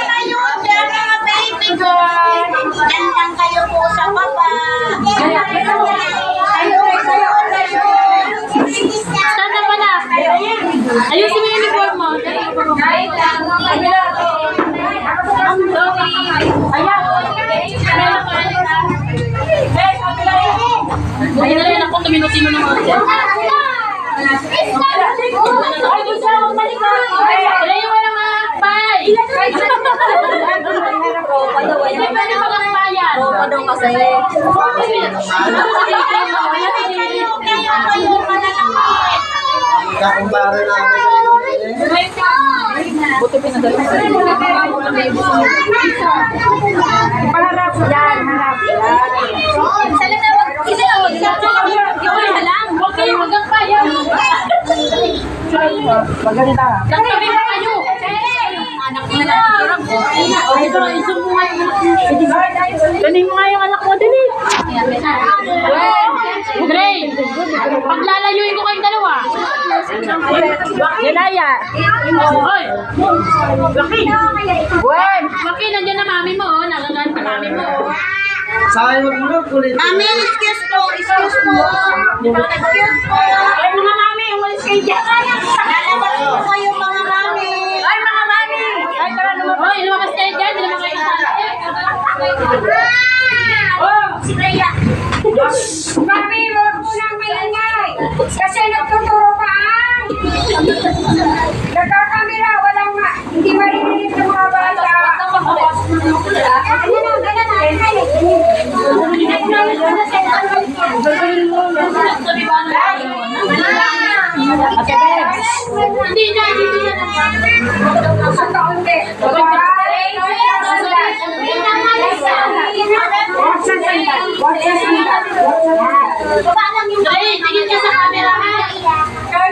kayo, dyan mga baby girl. Dyan lang kayo po sa baba. Stand up na. Ayusin mo yung uniform mo. Ayun na lang ako, tuminutin mo ng mga dyan. Tuloy mo ng mga pay! Hindi pa na magkakbayan. Oo, daw kasi. Kakumpara namin. Buti pinadala sa Paharap yan, harap yan. Sala na, isa lang. Huwag kayo magkakbayan. Maganda. Katabi na kayo. Anak mo na lang. Ito, isumbungan mo. Galing mo nga yung anak mo, dali. Dre, paglalayuin ko kayong dalawa. Yelaya. Hoy. Laki. Laki, nandiyan na mami mo. Nagagaan pa mami mo. Sayang mag-mulog ulit. Mami, excuse po. Excuse po. Ay, mga mami, umalis kayo dyan. Lalabas po kayo mga mami. Ay, mga mami. Ay, tara naman. Hoy, lumakas kayo dyan. Hindi naman kayo Si Rhea. Mami, huwag mo nang maingay. Kasi nagtuturo ka. Nagkakamera, walang hindi maririnig ng mga bata. Hindi na, hindi na. Sa kaunti. Paano yung Dre, tingin ka sa camera ha.